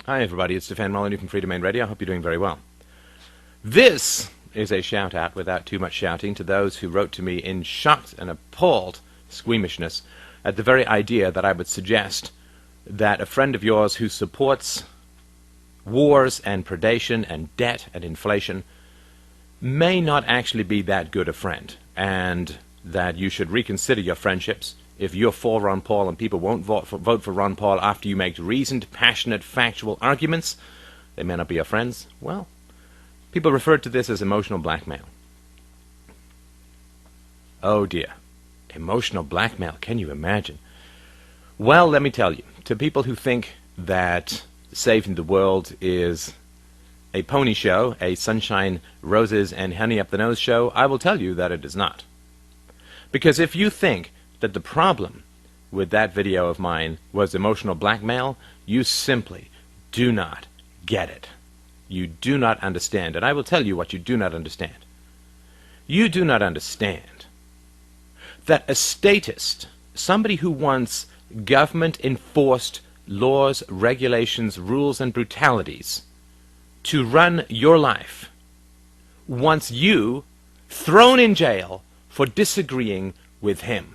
Hi everybody, it's Stefan Molyneux from Free Domain Radio. I hope you're doing very well. This is a shout-out, without too much shouting, to those who wrote to me in shocked and appalled squeamishness at the very idea that I would suggest that a friend of yours who supports wars and predation and debt and inflation may not actually be that good a friend, and that you should reconsider your friendships. If you're for Ron Paul and people won't vote for Ron Paul after you make reasoned, passionate, factual arguments, they may not be your friends. Well, people refer to this as emotional blackmail. Oh dear. Emotional blackmail, can you imagine? Well, let me tell you, to people who think that saving the world is a pony show, a sunshine, roses, and honey up the nose show, I will tell you that it is not. Because if you think that the problem with that video of mine was emotional blackmail, you simply do not get it. You do not understand. And I will tell you what you do not understand. You do not understand that a statist, somebody who wants government-enforced laws, regulations, rules, and brutalities to run your life, wants you thrown in jail for disagreeing with him.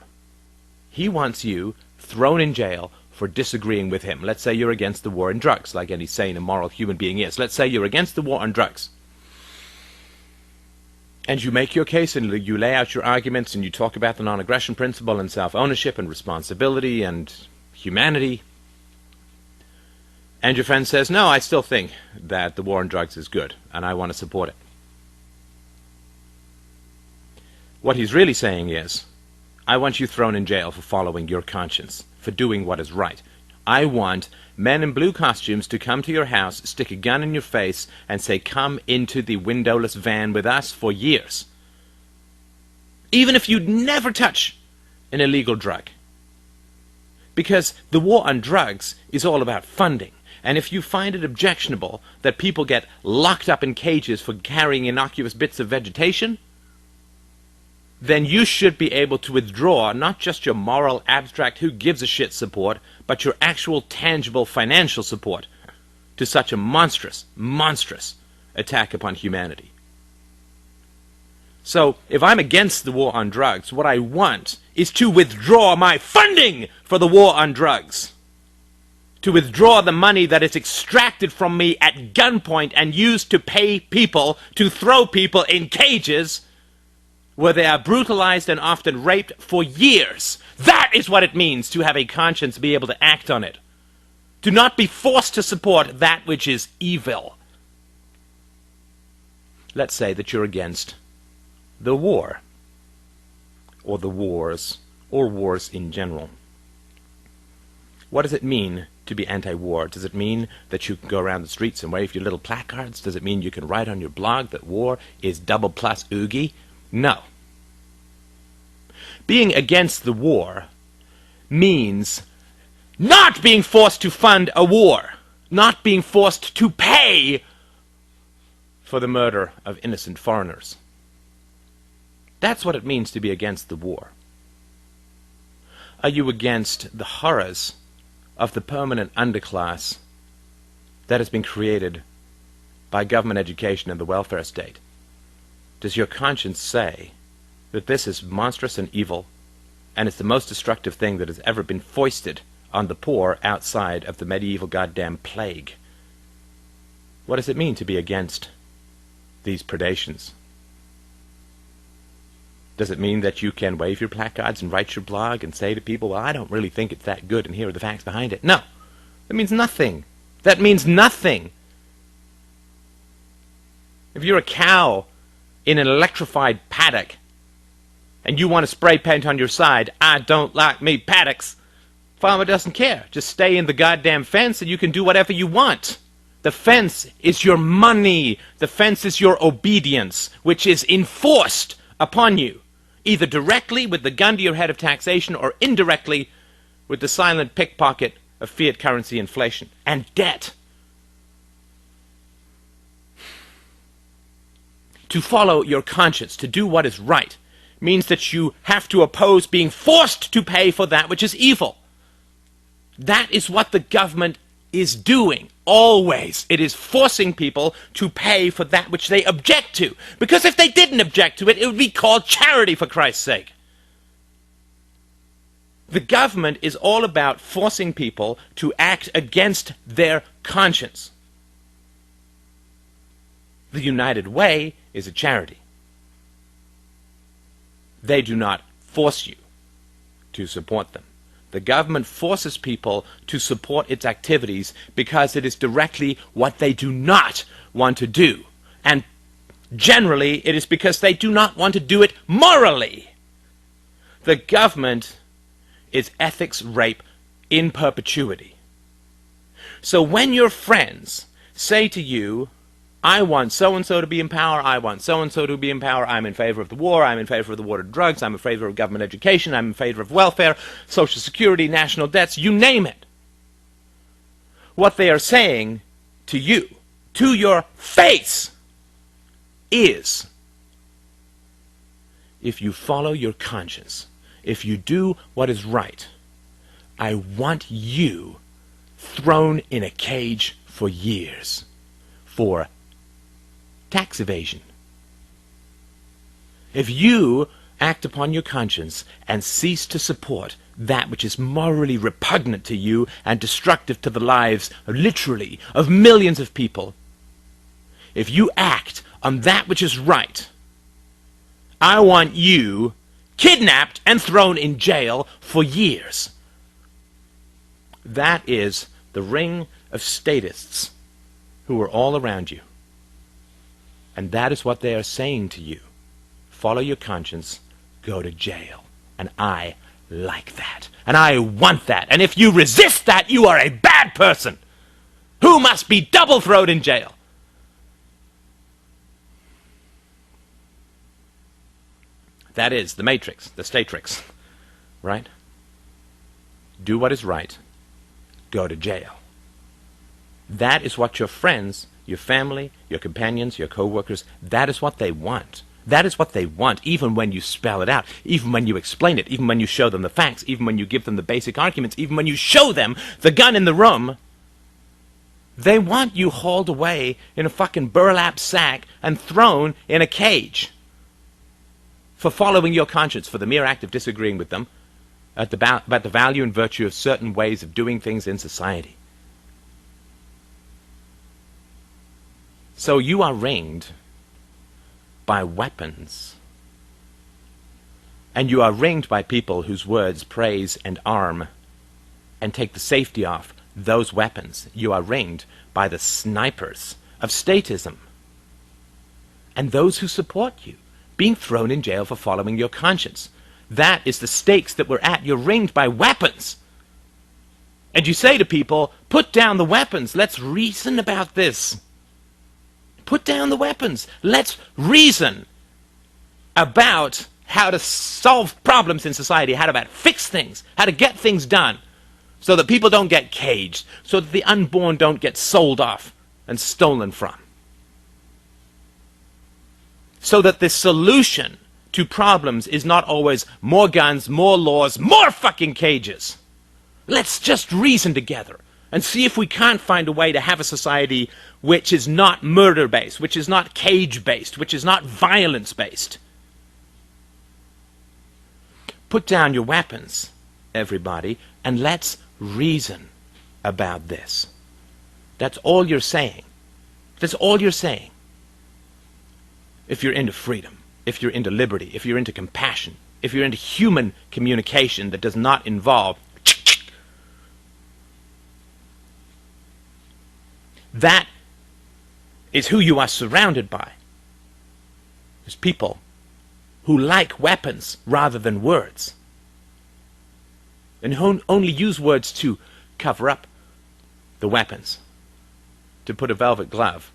He wants you thrown in jail for disagreeing with him. Let's say you're against the war on drugs, like any sane and moral human being is. Let's say you're against the war on drugs. And you make your case and you lay out your arguments and you talk about the non-aggression principle and self-ownership and responsibility and humanity. And your friend says, no, I still think that the war on drugs is good and I want to support it. What he's really saying is, I want you thrown in jail for following your conscience, for doing what is right. I want men in blue costumes to come to your house, stick a gun in your face, and say, come into the windowless van with us for years. Even if you'd never touch an illegal drug. Because the war on drugs is all about funding. And if you find it objectionable that people get locked up in cages for carrying innocuous bits of vegetation, then you should be able to withdraw not just your moral, abstract, who gives a shit support, but your actual, tangible financial support to such a monstrous, monstrous attack upon humanity. So, if I'm against the war on drugs, what I want is to withdraw my funding for the war on drugs. To withdraw the money that is extracted from me at gunpoint and used to pay people to throw people in cages where they are brutalized and often raped for years. That is what it means to have a conscience, be able to act on it. To not be forced to support that which is evil. Let's say that you're against the war, or the wars, or wars in general. What does it mean to be anti-war? Does it mean that you can go around the streets and wave your little placards? Does it mean you can write on your blog that war is double plus oogie? No. Being against the war means not being forced to fund a war, not being forced to pay for the murder of innocent foreigners. That's what it means to be against the war. Are you against the horrors of the permanent underclass that has been created by government education and the welfare state? Does your conscience say that this is monstrous and evil, and it's the most destructive thing that has ever been foisted on the poor outside of the medieval goddamn plague? What does it mean to be against these predations? Does it mean that you can wave your placards and write your blog and say to people, well, I don't really think it's that good and here are the facts behind it? No. That means nothing. That means nothing. If you're a cow in an electrified paddock and you want to spray paint on your side, I don't like me paddocks, farmer doesn't care. Just stay in the goddamn fence and you can do whatever you want. The fence is your money. The fence is your obedience, which is enforced upon you, either directly with the gun to your head of taxation or indirectly with the silent pickpocket of fiat currency inflation and debt. To follow your conscience, to do what is right, means that you have to oppose being forced to pay for that which is evil. That is what the government is doing, always, it is forcing people to pay for that which they object to. Because if they didn't object to it, it would be called charity, for Christ's sake. The government is all about forcing people to act against their conscience. The United Way is a charity. They do not force you to support them. The government forces people to support its activities because it is directly what they do not want to do. And generally, it is because they do not want to do it morally. The government is ethics rape in perpetuity. So when your friends say to you, I want so-and-so to be in power, I want so-and-so to be in power, I'm in favor of the war, I'm in favor of the war to drugs, I'm in favor of government education, I'm in favor of welfare, social security, national debts, you name it. What they are saying to you, to your face, is, if you follow your conscience, if you do what is right, I want you thrown in a cage for years for tax evasion. If you act upon your conscience and cease to support that which is morally repugnant to you and destructive to the lives, literally, of millions of people, if you act on that which is right, I want you kidnapped and thrown in jail for years. That is the ring of statists who are all around you. And that is what they are saying to you. Follow your conscience, go to jail. And I like that. And I want that. And if you resist that, you are a bad person who must be double-thrown in jail. That is the matrix, the statrix, right? Do what is right. Go to jail. That is what your friends, your family, your companions, your co-workers, that is what they want. That is what they want, even when you spell it out, even when you explain it, even when you show them the facts, even when you give them the basic arguments, even when you show them the gun in the room. They want you hauled away in a fucking burlap sack and thrown in a cage for following your conscience, for the mere act of disagreeing with them about the value and virtue of certain ways of doing things in society. So you are ringed by weapons. And you are ringed by people whose words praise and arm and take the safety off those weapons. You are ringed by the snipers of statism and those who support you, being thrown in jail for following your conscience. That is the stakes that we're at. You're ringed by weapons. And you say to people, put down the weapons. Let's reason about this. Put down the weapons. Let's reason about how to solve problems in society, how to fix things, how to get things done so that people don't get caged, so that the unborn don't get sold off and stolen from. So that the solution to problems is not always more guns, more laws, more fucking cages. Let's just reason together and see if we can't find a way to have a society which is not murder-based, which is not cage-based, which is not violence-based. Put down your weapons, everybody, and let's reason about this. That's all you're saying. That's all you're saying. If you're into freedom, if you're into liberty, if you're into compassion, if you're into human communication that does not involve that is who you are surrounded by. There's people who like weapons rather than words, and who only use words to cover up the weapons, to put a velvet glove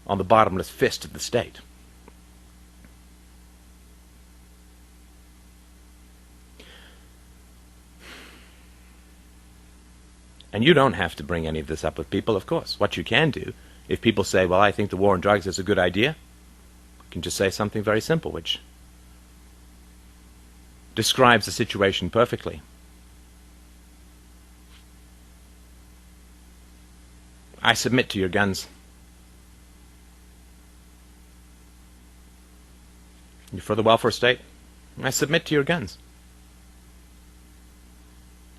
on the bottomless fist of the state. And you don't have to bring any of this up with people, of course. What you can do, if people say, well, I think the war on drugs is a good idea, you can just say something very simple, which describes the situation perfectly. I submit to your guns. You're for the welfare state? I submit to your guns.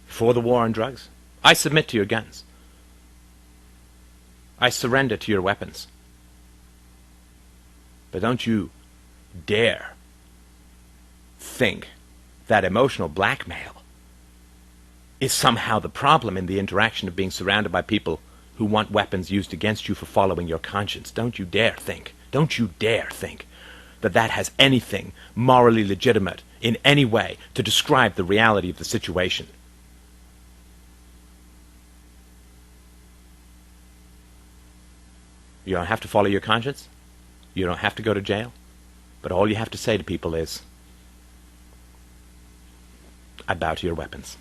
For the war on drugs? I submit to your guns. I surrender to your weapons. But don't you dare think that emotional blackmail is somehow the problem in the interaction of being surrounded by people who want weapons used against you for following your conscience. Don't you dare think that that has anything morally legitimate in any way to describe the reality of the situation. You don't have to follow your conscience. You don't have to go to jail. But all you have to say to people is, I bow to your weapons.